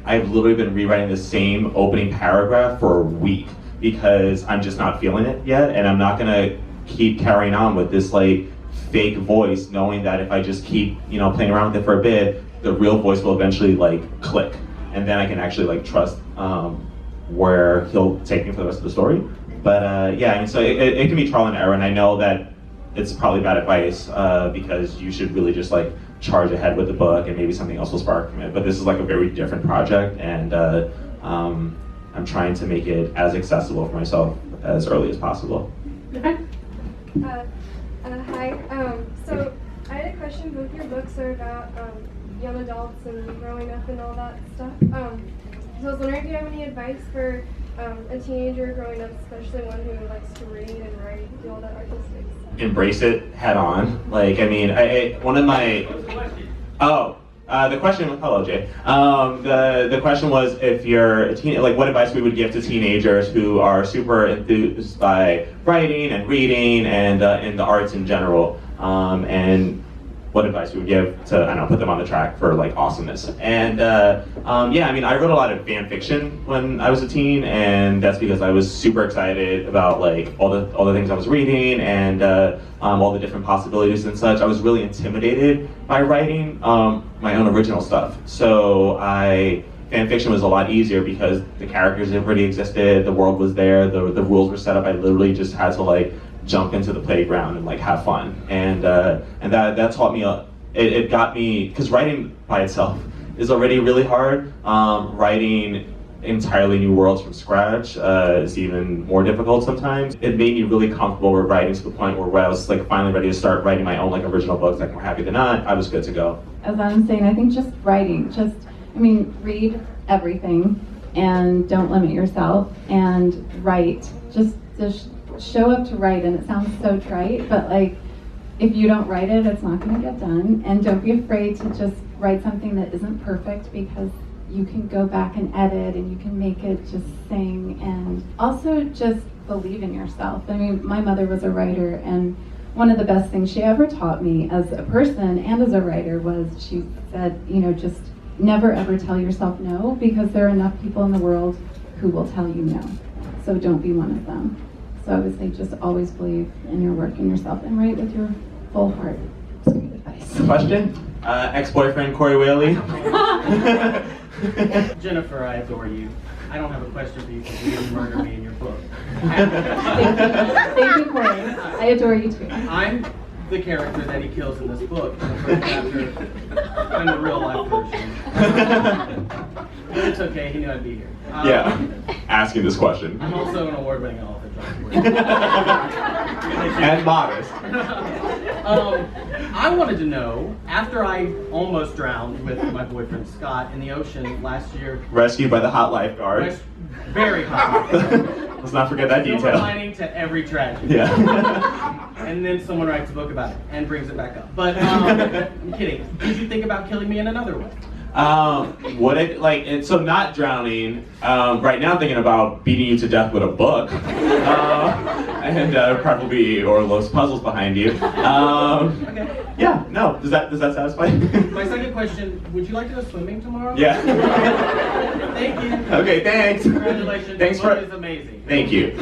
I've literally been rewriting the same opening paragraph for a week because I'm just not feeling it yet, and I'm not gonna keep carrying on with this fake voice, knowing that if I just keep, playing around with it for a bit, the real voice will eventually click, and then I can actually trust where he'll take me for the rest of the story. But so it can be trial and error, and I know that it's probably bad advice because you should really just charge ahead with the book, and maybe something else will spark from it. But this is a very different project, and I'm trying to make it as accessible for myself as early as possible. Okay. Hi. So I had a question. Both your books are about young adults and growing up and all that stuff. So I was wondering if you have any advice for a teenager growing up, especially one who likes to read and write, do all that artistic stuff. Embrace it head on. The question, hello Jay. The question was, if you're a teen, what advice we would give to teenagers who are super enthused by writing and reading and in the arts in general, and what advice we would give to, put them on the track for awesomeness. And I wrote a lot of fan fiction when I was a teen, and that's because I was super excited about all the things I was reading and all the different possibilities and such. I was really intimidated by writing my own original stuff. So fan fiction was a lot easier because the characters already existed, the world was there, the rules were set up. I literally just had to jump into the playground and have fun, and that taught me it got me, because writing by itself is already really hard. Writing entirely new worlds from scratch is even more difficult sometimes. It made me really comfortable with writing to the point where I was like finally ready to start writing my own like original books. Like more happy than not, I was good to go. As I'm saying, I think just writing, read everything and don't limit yourself and write. Just show up to write, and it sounds so trite, but like if you don't write it, it's not going to get done. And don't be afraid to just write something that isn't perfect, because you can go back and edit and you can make it just sing. And also just believe in yourself. I mean, my mother was a writer, and one of the best things she ever taught me as a person and as a writer was she said, just never ever tell yourself no, because there are enough people in the world who will tell you no. So don't be one of them. So I would say just always believe in your work and yourself and write with your full heart. That's great advice. Question? Ex-boyfriend Corey Whaley? Jennifer, I adore you. I don't have a question for you because you didn't murder me in your book. Thank you, Corey. I adore you too. I'm the character that he kills in this book in the first chapter. I'm the real life version. But it's okay, he knew I'd be here. Yeah, asking this question. I'm also an award-winning author. And modest. I wanted to know, after I almost drowned with my boyfriend Scott in the ocean last year. Rescued by the hot lifeguard. Very hot. Let's not forget that Silver detail. lining to every tragedy. Yeah. And then someone writes a book about it and brings it back up. But I'm kidding. Did you think about killing me in another way? So not drowning. Right now I'm thinking about beating you to death with a book. And probably or those puzzles behind you. Okay. Yeah, no. Does that satisfy? My second question, would you like to go swimming tomorrow? Yeah. Thank you. Okay, thanks. Congratulations. Thanks the book for is amazing. Thank you.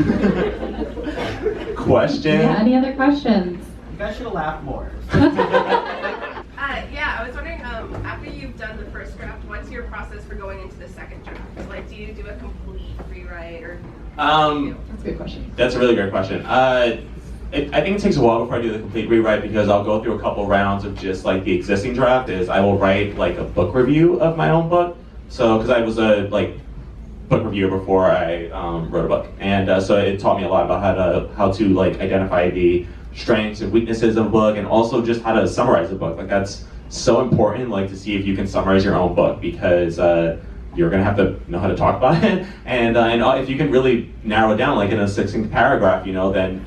Question? Yeah, any other questions? You guys should have laughed more. Yeah, I was wondering, after you've done the first draft, what's your process for going into the second draft? Like, do you do a complete rewrite, or? That's a good question. That's a really great question. I think it takes a while before I do the complete rewrite, because I'll go through a couple rounds of just like the existing draft. I will write like a book review of my own book. So, because I was a book reviewer before I wrote a book, and so it taught me a lot about how to like identify the strengths and weaknesses of a book, and also just how to summarize a book. Like that's so important, like to see if you can summarize your own book, because you're gonna have to know how to talk about it, and if you can really narrow it down like in a succinct paragraph, then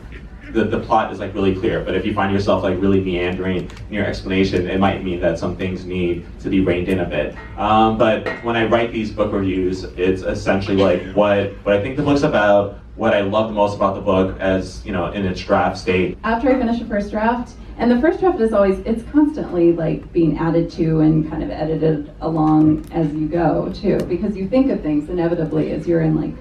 the plot is like really clear. But if you find yourself like really meandering in your explanation, it might mean that some things need to be reined in a bit. But when I write these book reviews, it's essentially like what I think the book's about, what I love the most about the book as, in its draft state. After I finish the first draft, and the first draft is always, it's constantly like being added to and kind of edited along as you go too, because you think of things inevitably as you're in like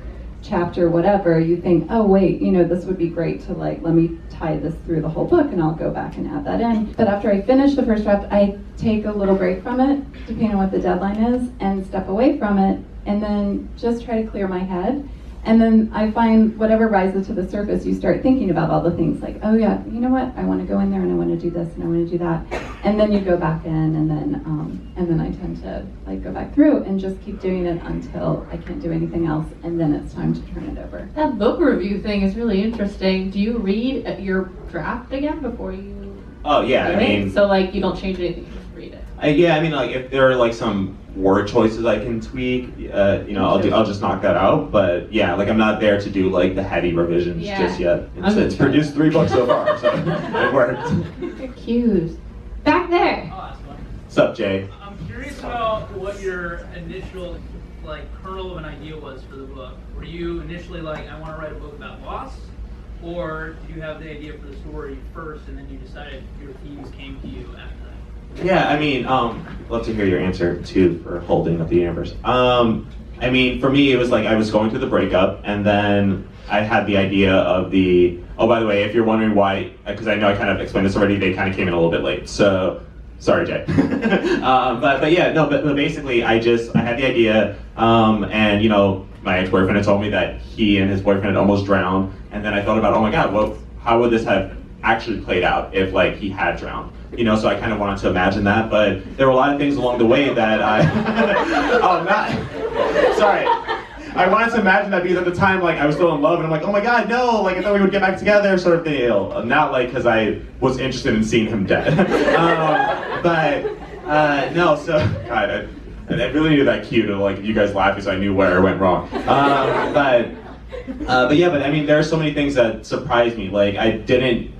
chapter whatever, you think, oh wait, this would be great to like, let me tie this through the whole book, and I'll go back and add that in. But after I finish the first draft, I take a little break from it, depending on what the deadline is, and step away from it, and then just try to clear my head. And then I find whatever rises to the surface, you start thinking about all the things like, oh yeah, you know what, I want to go in there and I want to do this and I want to do that. And then you go back in, and then I tend to like go back through and just keep doing it until I can't do anything else, and then it's time to turn it over. That book review thing is really interesting. Do you read your draft again before you? Oh yeah, do I mean. it? So like you don't change anything, you just read it. Like if there are like some word choices I can tweak, I'll just knock that out. But yeah, like I'm not there to do like the heavy revisions just yet. It's produced 3 books so far, so it worked. Cues. Back there. Oh, that's fun. What's up, Jay? I'm curious about what your initial kernel of an idea was for the book. Were you initially like, I want to write a book about loss? Or did you have the idea for the story first and then you decided your themes came to you after that? Yeah, love to hear your answer too for holding up the universe. For me, it was like I was going through the breakup, and then I had the idea of oh, by the way, if you're wondering why, because I know I kind of explained this already, they kind of came in a little bit late, so sorry, Jay. But basically, I had the idea, and my ex-boyfriend had told me that he and his boyfriend had almost drowned, and then I thought about, oh my God, well, how would this have actually played out if like he had drowned? So I kind of wanted to imagine that, but there were a lot of things along the way that I, sorry. I wanted to imagine that because at the time, like, I was still in love, and I'm like, oh my god, no, like, I thought we would get back together, sort of deal. Not like because I was interested in seeing him dead. No, so, God, I really needed that cue to, like, you guys laughing so I knew where I went wrong. But I mean, there are so many things that surprised me. Like, I didn't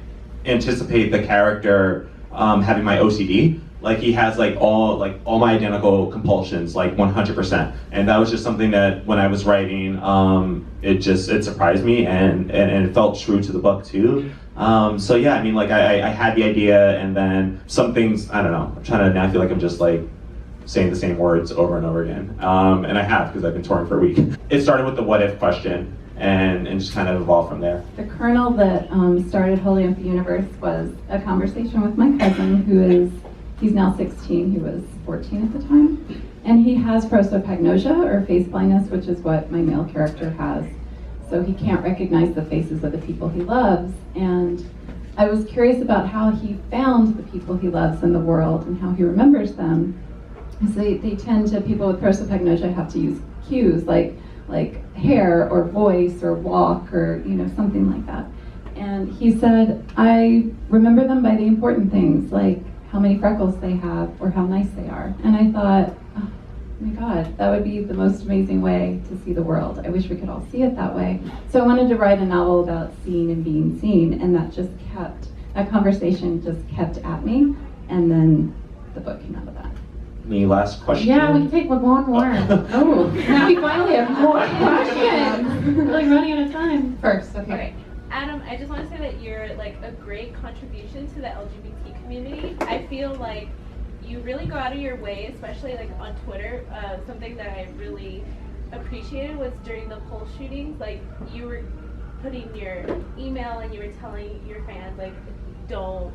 anticipate the character having my OCD. Like, he has all my identical compulsions, like 100%. And that was just something that when I was writing, it surprised me, and it felt true to the book too. So yeah, I mean, like, I had the idea, and then some things, I don't know, I'm trying to now feel like I'm just like saying the same words over and over again. And I have, because I've been touring for a week. It started with the what if question, and just kind of evolved from there. The kernel that started Holy Empty Universe was a conversation with my cousin, he's now 16, he was 14 at the time. And he has prosopagnosia, or face blindness, which is what my male character has. So he can't recognize the faces of the people he loves. And I was curious about how he found the people he loves in the world and how he remembers them. So people with prosopagnosia have to use cues like hair or voice or walk or something like that. And he said, I remember them by the important things, like how many freckles they have or how nice they are. And I thought, oh my God, that would be the most amazing way to see the world. I wish we could all see it that way. So I wanted to write a novel about seeing and being seen, and that conversation just kept at me, and then the book came out of that. Any last question? Yeah, we can take one more. Oh, now we finally have more questions. We're like running out of time. First, okay. Okay. Adam, I just want to say that you're like a great contribution to the LGBT community. I feel like you really go out of your way, especially like on Twitter. Something that I really appreciated was during the poll shootings, like you were putting your email and you were telling your fans like don't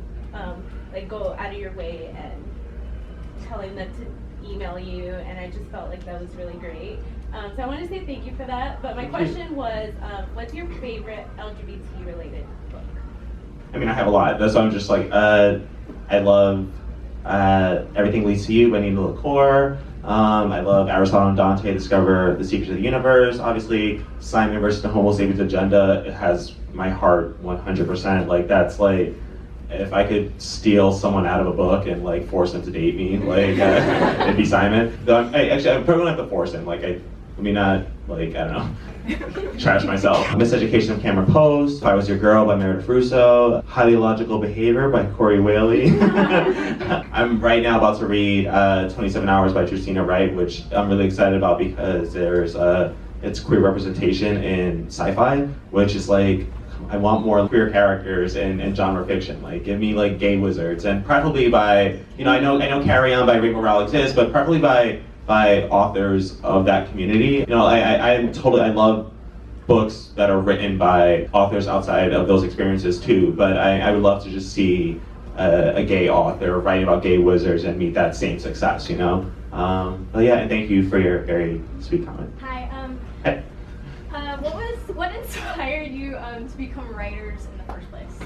go out of your way and telling them to email you, and I just felt like that was really great. So I want to say thank you for that. But my question was, what's your favorite LGBT related book? I mean, I have a lot. That's why I'm just like, I love Everything Leads to You by Nina LaCour. I love Aristotle and Dante Discover the Secrets of the Universe. Obviously, Simon versus the Homo Sapiens Agenda, it has my heart 100%. Like, that's like, if I could steal someone out of a book and like force them to date me, like it'd be Simon. Though I probably wouldn't have to force him. Like I mean, not like, I don't know, trash myself. Miseducation of Cameron Post, If I Was Your Girl by Meredith Russo, Highly Illogical Behavior by Corey Whaley. I'm right now about to read 27 Hours by Tristina Wright, which I'm really excited about because it's queer representation in sci-fi, which is like, I want more queer characters in genre fiction. Like, give me like gay wizards, and preferably by, I know Carry On by Rainbow Rowell exists, but preferably by authors of that community. I love books that are written by authors outside of those experiences too, but I would love to just see a gay author writing about gay wizards and meet that same success, But yeah, and thank you for your very sweet comment. Hi. Hey. What inspired you to become writers in the first place?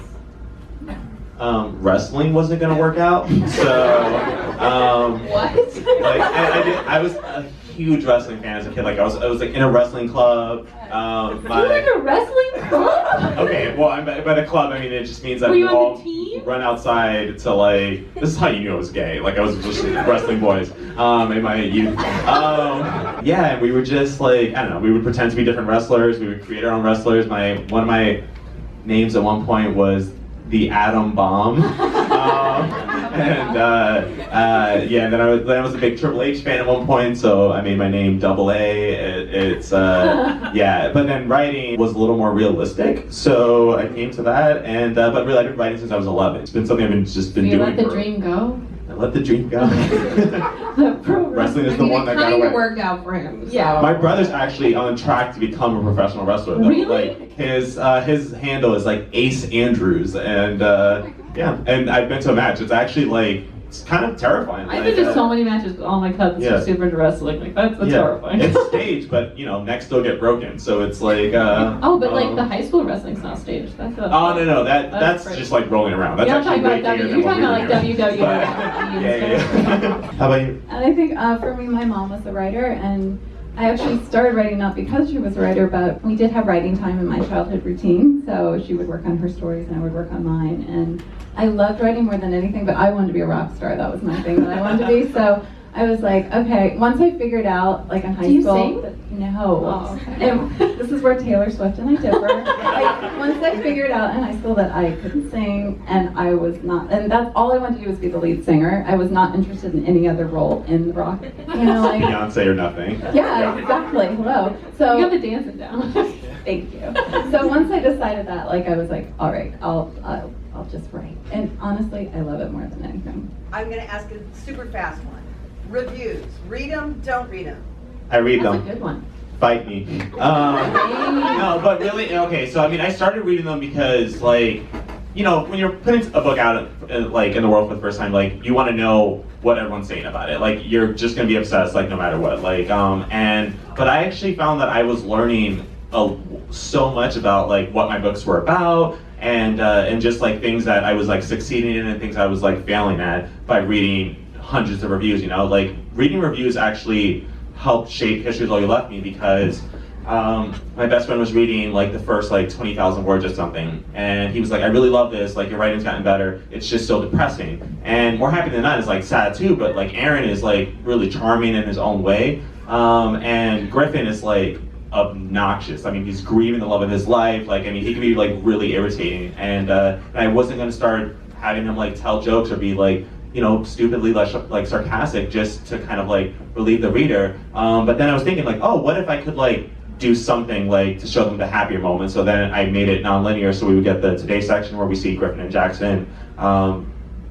Wrestling wasn't gonna work out, so What? like I was a huge wrestling fan as a kid. Like I was like in a wrestling club. You were in a wrestling club? Okay, well, by the club I mean it just means that Were we you on all the team? run outside to like. This is how you knew I was gay. Like I was just wrestling boys in my youth. Yeah, and we would just like, I don't know. We would pretend to be different wrestlers. We would create our own wrestlers. One of my names at one point was the Atom Bomb. Yeah, then I was a big Triple H fan at one point, so I made my name Double A. Yeah, but then writing was a little more realistic, so I came to that, and but really I've been writing since I was 11. It's been something I've been doing. You let the dream go? I let the dream go. Wrestling is the one that got It away. kind of worked out for him. Yeah. My brother's actually on track to become a professional wrestler. Though. Really? Like his handle is like Ace Andrews, and yeah, and I've been to a match. It's actually like, it's kind of terrifying. I've been to so many matches with all my cousins who are super into wrestling. Like that's horrifying. It's staged, but necks still get broken, so it's like. Like the high school wrestling's not staged. That's no, that's just like rolling around. That's you're talking about you're talking about like WWE. Yeah. How about you? And I think for me, my mom was a writer, and I actually started writing not because she was a writer, but we did have writing time in my childhood routine. So she would work on her stories and I would work on mine. And I loved writing more than anything, but I wanted to be a rock star. That was my thing that I wanted to be. So I was like, okay, once I figured out, like in high school. No. Oh, okay. And this is where Taylor Swift and I differ. Once I figured out in high school that I couldn't sing and I was not, and that's all I wanted to do was be the lead singer. I was not interested in any other role in the rock. You know, like Beyonce or nothing. Yeah, exactly. Hello. So You got the dancing down. thank you. So once I decided that, like I was like, all right, I'll just write. And honestly, I love it more than anything. I'm going to ask a super fast one. Reviews. Read them, don't read them. I read That's them. a good one. Fight me. No, but really, okay, so I mean, I started reading them because, like, you know, when you're putting a book out, like, in the world for the first time, like, you want to know what everyone's saying about it. Like, you're just going to be obsessed, like, no matter what. Like, but I actually found that I was learning so much about, like, what my books were about, and just, like, things that I was, like, succeeding in and things I was, like, failing at by reading hundreds of reviews, you know? Like, reading reviews actually helped shape History Is All You Left Me because my best friend was reading like the first like 20,000 words or something, and he was like, I really love this, like your writing's gotten better, it's just so depressing. And More Happy Than Not is like sad too, but like Aaron is like really charming in his own way, and Griffin is like obnoxious. I mean, he's grieving the love of his life, like, I mean, he can be like really irritating, and I wasn't gonna start having him like tell jokes or be like, you know, stupidly like sarcastic just to kind of like relieve the reader. But then I was thinking like, oh, what if I could like do something like to show them the happier moments? So then I made it non-linear, so we would get the Today section where we see Griffin and Jackson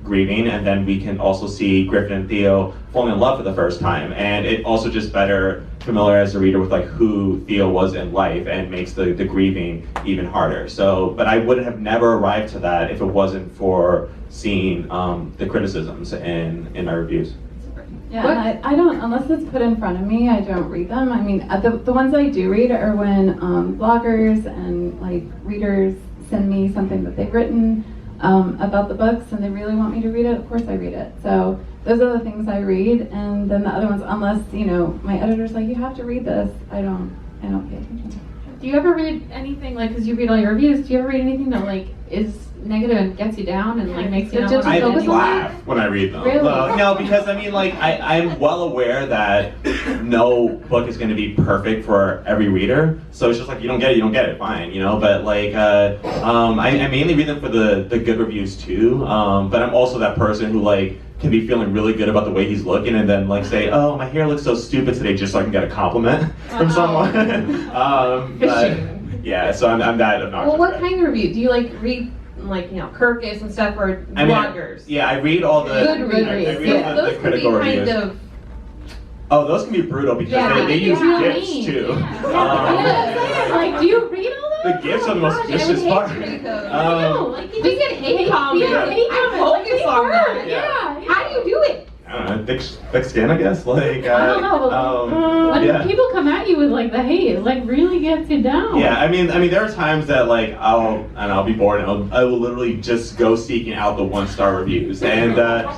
grieving, and then we can also see Griffin and Theo falling in love for the first time. And it also just better familiarizes the reader with like who Theo was in life and makes the grieving even harder. So, but I would have never arrived to that if it wasn't for seeing the criticisms in my reviews. Yeah, and I don't, unless it's put in front of me, I don't read them. I mean, the ones I do read are when bloggers and like readers send me something that they've written about the books and they really want me to read it. Of course I read it. So those are the things I read, and then the other ones, unless, you know, my editor's like, you have to read this, I don't pay attention. Do you ever read anything, like, because you read all your reviews, do you ever read anything that, like, is negative and gets you down and, like, makes you not want to focus on laugh it? when I read them. Really? No, because, I mean, like, I'm well aware that no book is going to be perfect for every reader, so it's just like, you don't get it, fine, you know, but, like, I mainly read them for the good reviews, too, but I'm also that person who, like, can be feeling really good about the way he's looking and then like say, oh, my hair looks so stupid today, just so I can get a compliment from someone. But, yeah, so I'm that obnoxious. Well, what kind of review? Do you like read like, you know, Kirkus and stuff, or bloggers? Yeah, I read all the good reviews. I read all the critical reviews. Oh, those can be brutal because they use GIFs too. Like, do you read all those? The GIFs are the most vicious part. We get hate comments. I focus on that. Yeah. How do you do it? I don't know, thick skin, I guess. Like, I don't know. When people come at you with like the hate, it like really gets you down. Yeah, I mean, there are times that like I'll be bored and I will literally just go seeking out the 1-star reviews and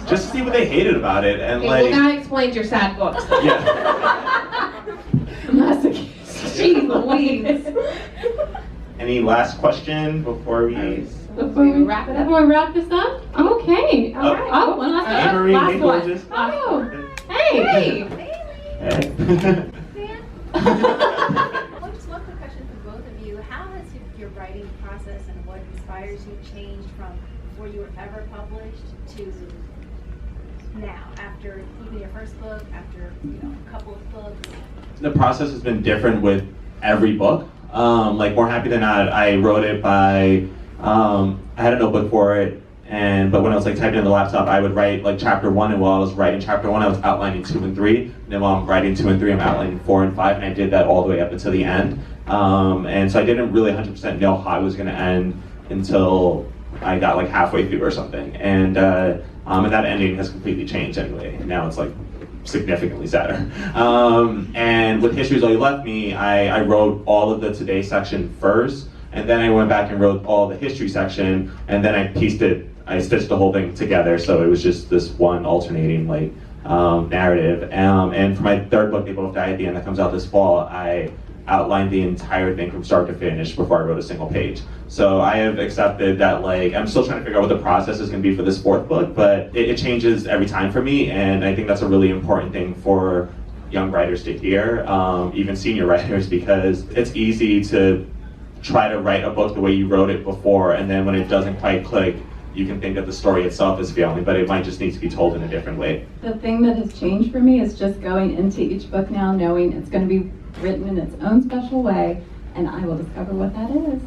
just to see what they hated about it and like. Well, that explains your sad books. Yeah. Masochist. Jeez Louise. Any last question before we? Before we wrap it up, before we wrap this up? Okay. All right. Oh, one last one. Marie, Last one. gorgeous. Oh. Hey. Just one quick question for both of you. How has your writing process and what inspires you changed from before you were ever published to now, after even your first book, after a couple of books? The process has been different with every book. Like More Happy Than Not, I wrote it by, I had a notebook for it, but when I was like typing in the laptop, I would write like chapter 1, and while I was writing chapter 1, I was outlining 2 and 3, and then while I'm writing 2 and 3, I'm outlining 4 and 5, and I did that all the way up until the end. And so I didn't really 100% know how it was going to end until I got like halfway through or something. And that ending has completely changed anyway. Now it's like significantly sadder. And with History Is All You Left Me, I wrote all of the Today section first, and then I went back and wrote all the history section, and then I stitched the whole thing together, so it was just this one alternating like narrative. And for my third book, They Both Die at the End, that comes out this fall, I outlined the entire thing from start to finish before I wrote a single page. So I have accepted that, like, I'm still trying to figure out what the process is going to be for this fourth book, but it changes every time for me, and I think that's a really important thing for young writers to hear, even senior writers, because it's easy to try to write a book the way you wrote it before, and then when it doesn't quite click, you can think that the story itself is failing, but it might just need to be told in a different way. The thing that has changed for me is just going into each book now knowing it's going to be written in its own special way, and I will discover what that is.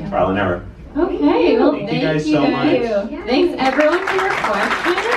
Trial and error. Okay, well, Thank you guys so much. Thanks everyone for your questions.